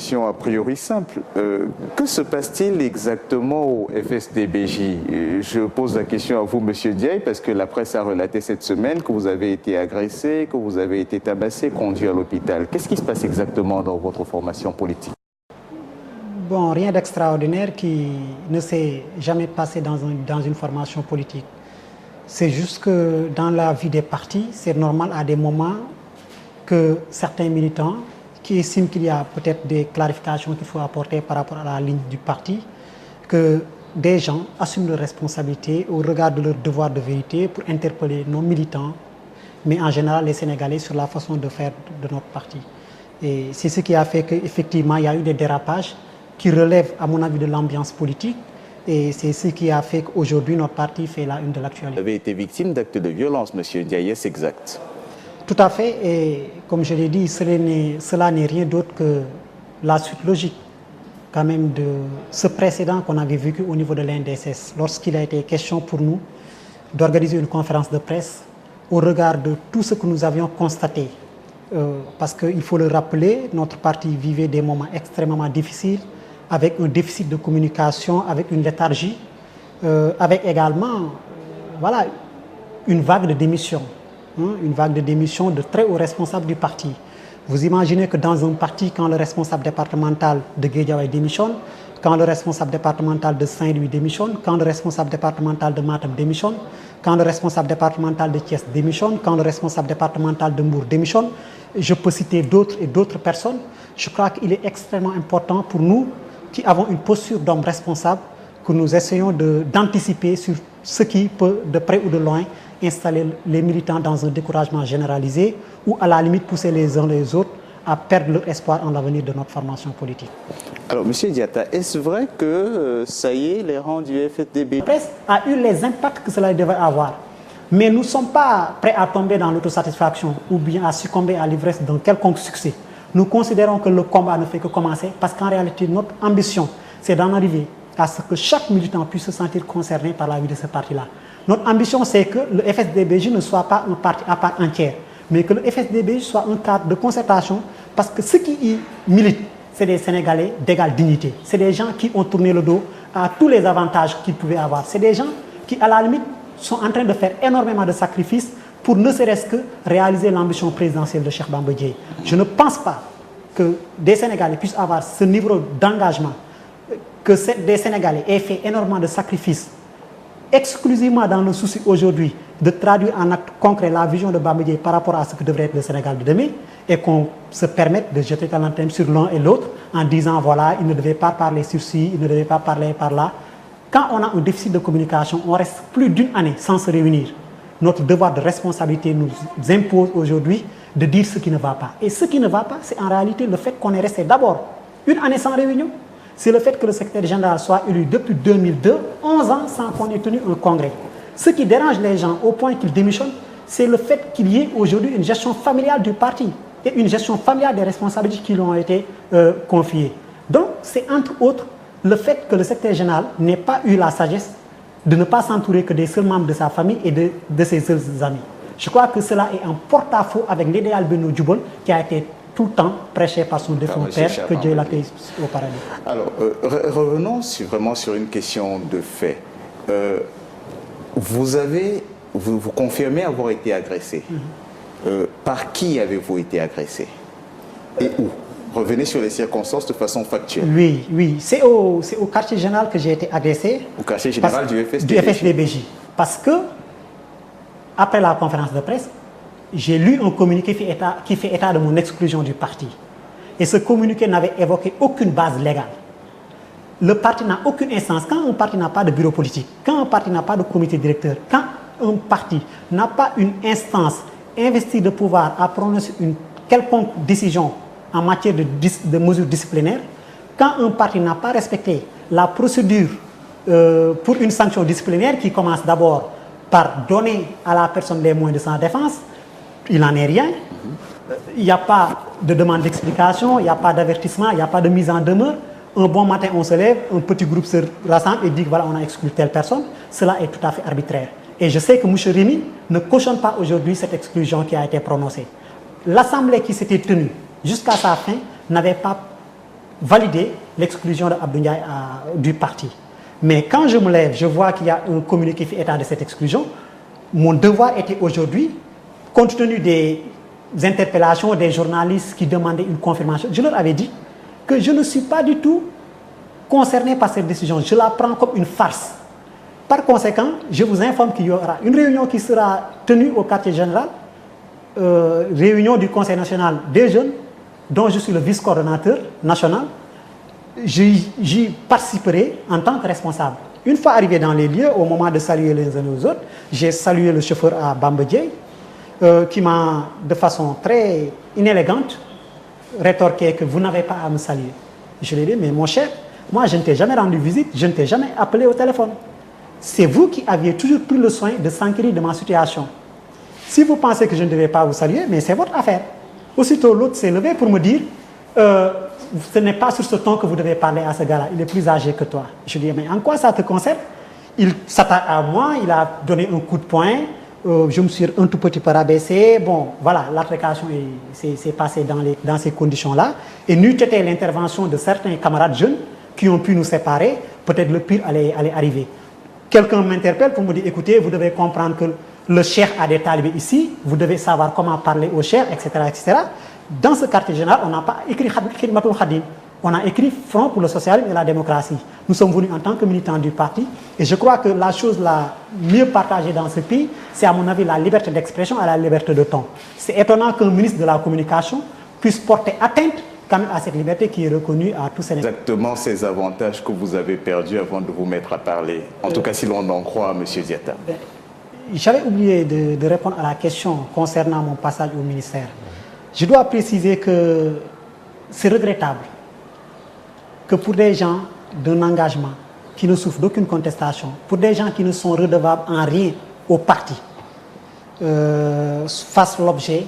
question a priori simple. Que se passe-t-il exactement au FSDBJ? Je pose la question à vous, Monsieur Diaye, parce que la presse a relaté cette semaine que vous avez été agressé, que vous avez été tabassé, conduit à l'hôpital. Qu'est-ce qui se passe exactement dans votre formation politique? Bon, rien d'extraordinaire qui ne s'est jamais passé dans une formation politique. C'est juste que dans la vie des partis, c'est normal à des moments que certains militants qui estiment qu'il y a peut-être des clarifications qu'il faut apporter par rapport à la ligne du parti, que des gens assument leurs responsabilités au regard de leur devoir de vérité pour interpeller nos militants, mais en général les Sénégalais sur la façon de faire de notre parti. Et c'est ce qui a fait qu'effectivement il y a eu des dérapages qui relèvent à mon avis de l'ambiance politique, et c'est ce qui a fait qu'aujourd'hui notre parti fait la une de l'actualité. Vous avez été victime d'actes de violence, Monsieur Diaye, c'est exact? Tout à fait, et comme je l'ai dit, cela n'est rien d'autre que la suite logique quand même de ce précédent qu'on avait vécu au niveau de l'INDSS, lorsqu'il a été question pour nous d'organiser une conférence de presse au regard de tout ce que nous avions constaté. Parce qu'il faut le rappeler, notre parti vivait des moments extrêmement difficiles, avec un déficit de communication, avec une léthargie, avec également voilà, une vague de démission. Une vague de démission de très hauts responsables du parti. Vous imaginez que dans un parti, quand le responsable départemental de Guédiawaye démissionne, quand le responsable départemental de Saint-Louis démissionne, quand le responsable départemental de Matam démissionne, quand le responsable départemental de Thiès démissionne, quand le responsable départemental de Mbour démissionne, je peux citer d'autres et d'autres personnes. Je crois qu'il est extrêmement important pour nous qui avons une posture d'homme responsable que nous essayons d'anticiper sur ce qui peut, de près ou de loin, installer les militants dans un découragement généralisé ou à la limite pousser les uns les autres à perdre leur espoir en l'avenir de notre formation politique. Alors, M. Diatta, est-ce vrai que ça y est, les rangs du FSDB... La presse a eu les impacts que cela devait avoir. Mais nous ne sommes pas prêts à tomber dans l'autosatisfaction ou bien à succomber à l'ivresse d'un quelconque succès. Nous considérons que le combat ne fait que commencer parce qu'en réalité, notre ambition, c'est d'en arriver à ce que chaque militant puisse se sentir concerné par la vie de ce parti-là. Notre ambition, c'est que le FSDBJ ne soit pas un parti à part entière, mais que le FSDBJ soit un cadre de concertation, parce que ceux qui y militent, c'est des Sénégalais d'égale dignité. C'est des gens qui ont tourné le dos à tous les avantages qu'ils pouvaient avoir. C'est des gens qui, à la limite, sont en train de faire énormément de sacrifices pour ne serait-ce que réaliser l'ambition présidentielle de Cheikh Bamba Dièye. Je ne pense pas que des Sénégalais puissent avoir ce niveau d'engagement, que des Sénégalais aient fait énormément de sacrifices exclusivement dans le souci aujourd'hui de traduire en acte concret la vision de Bamba Dièye par rapport à ce que devrait être le Sénégal de demain, et qu'on se permette de jeter la lanterne sur l'un et l'autre en disant voilà, il ne devait pas parler sur ci, il ne devait pas parler par là. Quand on a un déficit de communication, on reste plus d'une année sans se réunir. Notre devoir de responsabilité nous impose aujourd'hui de dire ce qui ne va pas. Et ce qui ne va pas, c'est en réalité le fait qu'on est resté d'abord une année sans réunion. C'est le fait que le secrétaire général soit élu depuis 2002, 11 ans sans qu'on ait tenu un congrès. Ce qui dérange les gens au point qu'ils démissionnent, c'est le fait qu'il y ait aujourd'hui une gestion familiale du parti et une gestion familiale des responsabilités qui lui ont été confiées. Donc, c'est entre autres le fait que le secrétaire général n'ait pas eu la sagesse de ne pas s'entourer que des seuls membres de sa famille et de ses seuls amis. Je crois que cela est en porte-à-faux avec l'idéal Beno Djoubol qui a été tout le temps prêché par son défunt père, que Dieu l'accueille au paradis. Alors, revenons vraiment sur une question de fait. Vous confirmez avoir été agressé. Par qui avez-vous été agressé? Et où? Revenez sur les circonstances de façon factuelle. Oui. C'est au quartier général que j'ai été agressé. Au quartier général du FSDBJ. Du FSDBJ. Parce que, après la conférence de presse, j'ai lu un communiqué qui fait état de mon exclusion du parti. Et ce communiqué n'avait évoqué aucune base légale. Le parti n'a aucune instance. Quand un parti n'a pas de bureau politique, quand un parti n'a pas de comité directeur, quand un parti n'a pas une instance investie de pouvoir à prononcer une quelconque décision en matière de mesures disciplinaires, quand un parti n'a pas respecté la procédure pour une sanction disciplinaire qui commence d'abord par donner à la personne les moyens de sa défense, il n'en est rien. Il n'y a pas de demande d'explication, il n'y a pas d'avertissement, il n'y a pas de mise en demeure. Un bon matin, on se lève, un petit groupe se rassemble et dit que voilà, on a exclu telle personne. Cela est tout à fait arbitraire. Et je sais que M. Rémy ne cautionne pas aujourd'hui cette exclusion qui a été prononcée. L'Assemblée qui s'était tenue jusqu'à sa fin n'avait pas valider l'exclusion d'Abdou Ndiaye du parti. Mais quand je me lève, je vois qu'il y a un communiqué fait état de cette exclusion. Mon devoir était aujourd'hui, compte tenu des interpellations des journalistes qui demandaient une confirmation, je leur avais dit que je ne suis pas du tout concerné par cette décision. Je la prends comme une farce. Par conséquent, je vous informe qu'il y aura une réunion qui sera tenue au quartier général, réunion du Conseil national des jeunes, dont je suis le vice-coordonnateur national. J'y participerai en tant que responsable. Une fois arrivé dans les lieux, au moment de saluer les uns aux autres, j'ai salué le chauffeur à Bamba Dièye, qui m'a, de façon très inélégante, rétorqué que vous n'avez pas à me saluer. Je lui ai dit, mais mon cher, moi je ne t'ai jamais rendu visite, je ne t'ai jamais appelé au téléphone. C'est vous qui aviez toujours pris le soin de s'enquérir de ma situation. Si vous pensez que je ne devais pas vous saluer, mais c'est votre affaire. Aussitôt, l'autre s'est levé pour me dire, ce n'est pas sur ce ton que vous devez parler à ce gars-là, il est plus âgé que toi. Je lui ai dit, mais en quoi ça te concerne? Il s'attaque à moi, il a donné un coup de poing, je me suis un tout petit peu rabaissé. Bon, voilà, l'altercation s'est passée dans ces conditions-là. Et n'eût été l'intervention de certains camarades jeunes qui ont pu nous séparer, peut-être le pire allait arriver. Quelqu'un m'interpelle pour me dire, écoutez, vous devez comprendre que le cheikh a des talibés ici, vous devez savoir comment parler au cheikh, etc., etc. Dans ce quartier général, on n'a pas écrit Khidmatul Khadim, on a écrit Front pour le socialisme et la démocratie. Nous sommes venus en tant que militants du parti et je crois que la chose la mieux partagée dans ce pays, c'est à mon avis la liberté d'expression et la liberté de ton. C'est étonnant qu'un ministre de la Communication puisse porter atteinte quand même à cette liberté qui est reconnue à tous ces... Exactement ces avantages que vous avez perdus avant de vous mettre à parler, en tout cas si l'on en croit à M. Diatta. J'avais oublié de répondre à la question concernant mon passage au ministère. Je dois préciser que c'est regrettable que pour des gens d'un engagement qui ne souffrent d'aucune contestation, pour des gens qui ne sont redevables en rien au parti, fassent l'objet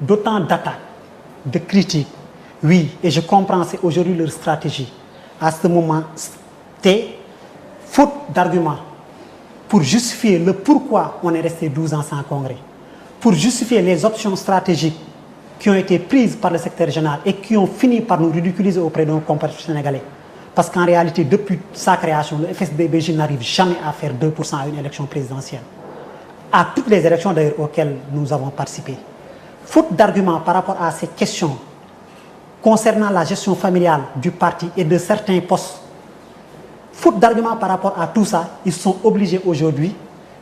d'autant d'attaques, de critiques. Oui, et je comprends, c'est aujourd'hui leur stratégie. À ce moment, c'était faute d'arguments pour justifier le pourquoi on est resté 12 ans sans congrès, pour justifier les options stratégiques qui ont été prises par le secrétaire général et qui ont fini par nous ridiculiser auprès de nos compatriotes sénégalais. Parce qu'en réalité, depuis sa création, le FSD/BJ n'arrive jamais à faire 2% à une élection présidentielle. À toutes les élections d'ailleurs auxquelles nous avons participé. Faute d'arguments par rapport à ces questions concernant la gestion familiale du parti et de certains postes, faute d'arguments par rapport à tout ça, ils sont obligés aujourd'hui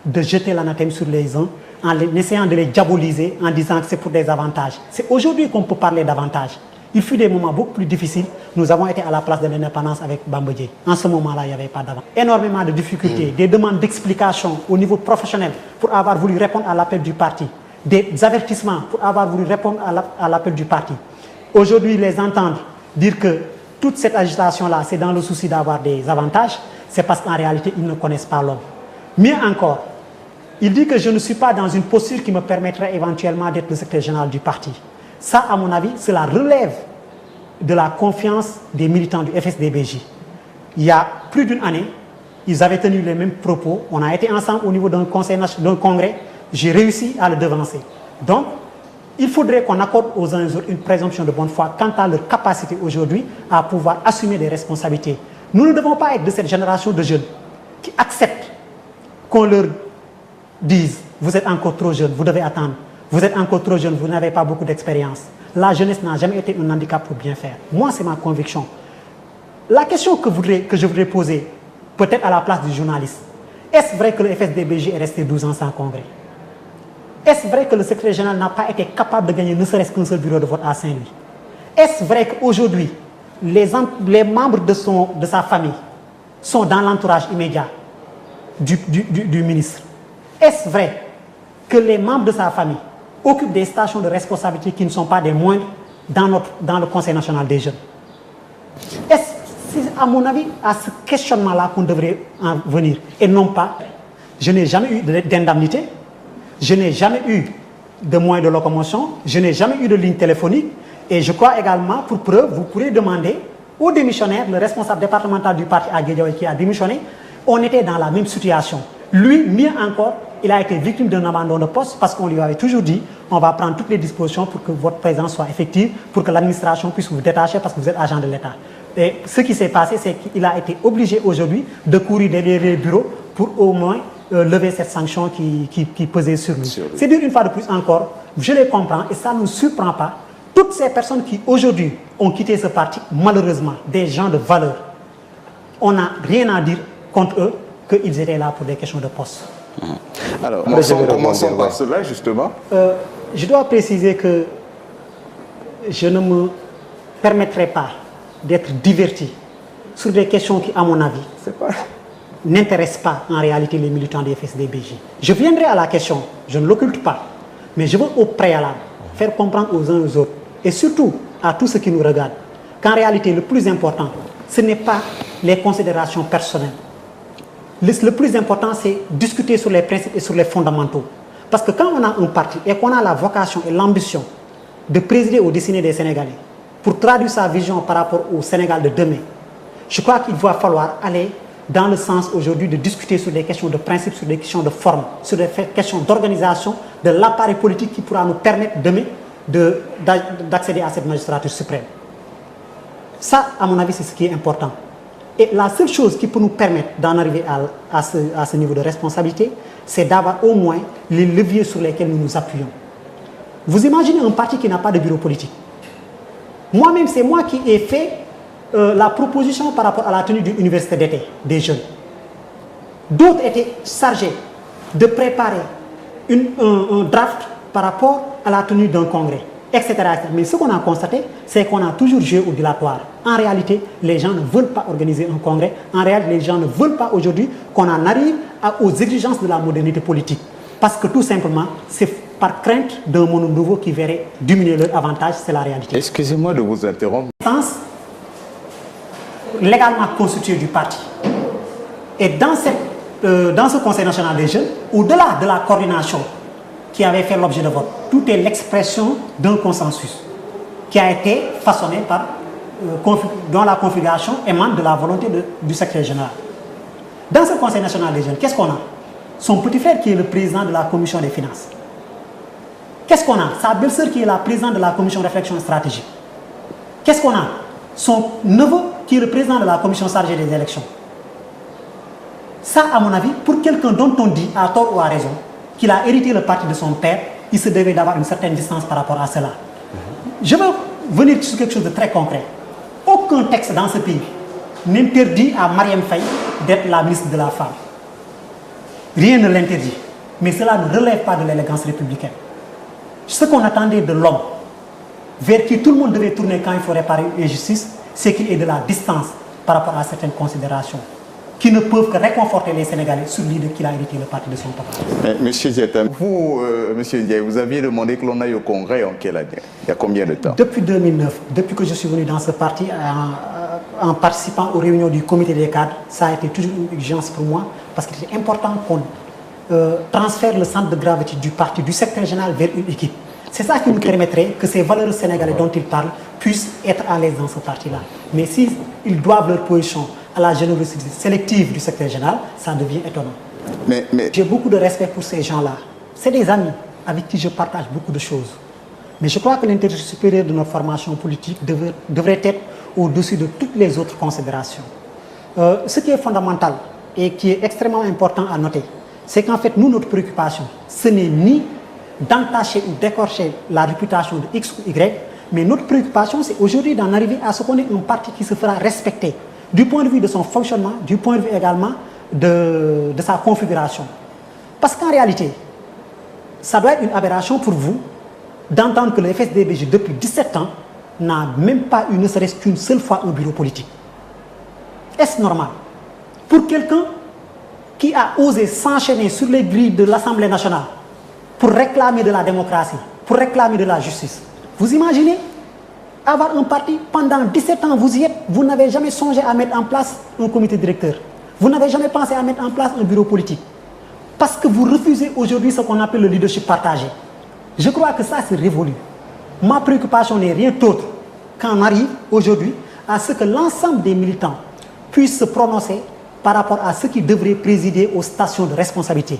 de jeter l'anathème sur les uns en essayant de les diaboliser en disant que c'est pour des avantages. C'est aujourd'hui qu'on peut parler d'avantages. Il fut des moments beaucoup plus difficiles. Nous avons été à la place de l'indépendance avec Bamba Dièye. En ce moment-là, il n'y avait pas d'avantage. Énormément de difficultés, des demandes d'explications au niveau professionnel pour avoir voulu répondre à l'appel du parti, des avertissements pour avoir voulu répondre à l'appel du parti. Aujourd'hui, les entendre dire que toute cette agitation-là, c'est dans le souci d'avoir des avantages, c'est parce qu'en réalité, ils ne connaissent pas l'homme. Mieux encore, il dit que je ne suis pas dans une posture qui me permettrait éventuellement d'être le secrétaire général du parti. Ça, à mon avis, cela relève de la confiance des militants du FSD/BJ. Il y a plus d'une année, ils avaient tenu les mêmes propos. On a été ensemble au niveau d'un congrès. J'ai réussi à le devancer. Donc, il faudrait qu'on accorde aux uns et aux autres une présomption de bonne foi quant à leur capacité aujourd'hui à pouvoir assumer des responsabilités. Nous ne devons pas être de cette génération de jeunes qui acceptent qu'on leur dise « vous êtes encore trop jeune, vous devez attendre, vous êtes encore trop jeune, vous n'avez pas beaucoup d'expérience ». La jeunesse n'a jamais été un handicap pour bien faire. Moi, c'est ma conviction. La question que je voudrais poser, peut-être à la place du journaliste, est-ce vrai que le FSD/BJ est resté 12 ans sans congrès? Est-ce vrai que le secrétaire général n'a pas été capable de gagner ne serait-ce qu'un seul bureau de vote à Saint-Louis? Est-ce vrai qu'aujourd'hui, les membres de sa famille sont dans l'entourage immédiat du ministre? Est-ce vrai que les membres de sa famille occupent des stations de responsabilité qui ne sont pas des moindres dans le Conseil national des jeunes? C'est, à mon avis, à ce questionnement-là qu'on devrait en venir, et non pas. Je n'ai jamais eu d'indemnité, je n'ai jamais eu de moyens de locomotion, je n'ai jamais eu de ligne téléphonique, et je crois également, pour preuve, vous pourrez demander au démissionnaire, le responsable départemental du parti à Guédiawaye qui a démissionné, on était dans la même situation. Lui, mieux encore, il a été victime d'un abandon de poste parce qu'on lui avait toujours dit on va prendre toutes les dispositions pour que votre présence soit effective, pour que l'administration puisse vous détacher parce que vous êtes agent de l'État. Et ce qui s'est passé, c'est qu'il a été obligé aujourd'hui de courir derrière les bureaux pour au moins lever cette sanction qui pesait sur lui. C'est dire une fois de plus encore, je les comprends et ça ne nous surprend pas. Toutes ces personnes qui aujourd'hui ont quitté ce parti, malheureusement, des gens de valeur, on n'a rien à dire contre eux qu'ils étaient là pour des questions de poste. Alors, commençons par cela, justement. Je dois préciser que je ne me permettrai pas d'être diverti sur des questions qui, à mon avis, n'intéressent pas en réalité les militants des FSD/BJ. Je viendrai à la question, je ne l'occulte pas, mais je veux au préalable faire comprendre aux uns et aux autres, et surtout à tous ceux qui nous regardent, qu'en réalité, le plus important, ce n'est pas les considérations personnelles. Le plus important, c'est discuter sur les principes et sur les fondamentaux. Parce que quand on a un parti et qu'on a la vocation et l'ambition de présider aux destinées des Sénégalais, pour traduire sa vision par rapport au Sénégal de demain, je crois qu'il va falloir aller dans le sens aujourd'hui de discuter sur des questions de principe, sur des questions de forme, sur des questions d'organisation de l'appareil politique qui pourra nous permettre demain d'accéder à cette magistrature suprême. Ça, à mon avis, c'est ce qui est important. Et la seule chose qui peut nous permettre d'en arriver à ce niveau de responsabilité, c'est d'avoir au moins les leviers sur lesquels nous nous appuyons. Vous imaginez un parti qui n'a pas de bureau politique. Moi-même, c'est moi qui ai fait la proposition par rapport à la tenue d'une université d'été des jeunes. D'autres étaient chargés de préparer un draft par rapport à la tenue d'un congrès, etc. Mais ce qu'on a constaté, c'est qu'on a toujours joué au dilatoire. En réalité, les gens ne veulent pas organiser un congrès. En réalité, les gens ne veulent pas aujourd'hui qu'on en arrive aux exigences de la modernité politique. Parce que tout simplement, c'est par crainte d'un monde nouveau qui verrait diminuer leur avantage, c'est la réalité. Excusez-moi de vous interrompre. Légalement constitué du parti. Et dans ce Conseil national des jeunes, au-delà de la coordination qui avait fait l'objet de vote, tout est l'expression d'un consensus qui a été façonné par, dont la configuration émane de la volonté du secrétaire général. Dans ce Conseil national des jeunes, qu'est-ce qu'on a? Son petit frère qui est le président de la commission des finances. Qu'est-ce qu'on a? Sa belle-sœur qui est la présidente de la commission de réflexion stratégique. Qu'est-ce qu'on a? Son neveu qui est le président de la commission chargée des élections. Ça, à mon avis, pour quelqu'un dont on dit, à tort ou à raison, qu'il a hérité le parti de son père, il se devait d'avoir une certaine distance par rapport à cela. Je veux venir sur quelque chose de très concret. Aucun texte dans ce pays n'interdit à Marième Faye d'être la ministre de la Femme. Rien ne l'interdit. Mais cela ne relève pas de l'élégance républicaine. Ce qu'on attendait de l'homme, vers qui tout le monde devait tourner quand il faut réparer une injustice, c'est qu'il ait de la distance par rapport à certaines considérations qui ne peuvent que réconforter les Sénégalais sur l'idée qu'il a hérité le parti de son papa. Monsieur Diatta, vous, Monsieur Ndiaye, vous aviez demandé que l'on aille au Congrès en quelle année? Il y a combien de temps? Depuis 2009, depuis que je suis venu dans ce parti, en participant aux réunions du comité des cadres, ça a été toujours une exigence pour moi, parce qu'il était important qu'on transfère le centre de gravité du parti, du secrétaire général vers une équipe. C'est ça qui nous permettrait que ces valeurs sénégalais dont ils parlent puissent être à l'aise dans ce parti-là. Mais s'ils doivent leur position à la générosité sélective du secrétaire général, ça devient étonnant. Mais... J'ai beaucoup de respect pour ces gens-là. C'est des amis avec qui je partage beaucoup de choses. Mais je crois que l'intérêt supérieur de notre formation politique devrait être au-dessus de toutes les autres considérations. Ce qui est fondamental et qui est extrêmement important à noter, c'est qu'en fait, nous, notre préoccupation, ce n'est ni d'entacher ou d'écorcher la réputation de X ou Y, mais notre préoccupation, c'est aujourd'hui d'en arriver à ce qu'on ait un parti qui se fera respecter du point de vue de son fonctionnement, du point de vue également de sa configuration. Parce qu'en réalité, ça doit être une aberration pour vous d'entendre que le FSD/BJ, depuis 17 ans, n'a même pas eu ne serait-ce qu'une seule fois un bureau politique. Est-ce normal? Pour quelqu'un qui a osé s'enchaîner sur les grilles de l'Assemblée nationale pour réclamer de la démocratie, pour réclamer de la justice. Vous imaginez avoir un parti pendant 17 ans, vous y êtes, vous n'avez jamais songé à mettre en place un comité directeur. Vous n'avez jamais pensé à mettre en place un bureau politique. Parce que vous refusez aujourd'hui ce qu'on appelle le leadership partagé. Je crois que ça, c'est révolu. Ma préoccupation n'est rien d'autre qu'en arrive aujourd'hui à ce que l'ensemble des militants puissent se prononcer par rapport à ce qui devrait présider aux stations de responsabilité.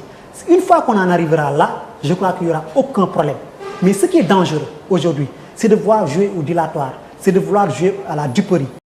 Une fois qu'on en arrivera là, je crois qu'il n'y aura aucun problème. Mais ce qui est dangereux aujourd'hui, c'est de vouloir jouer au dilatoire, c'est de vouloir jouer à la duperie.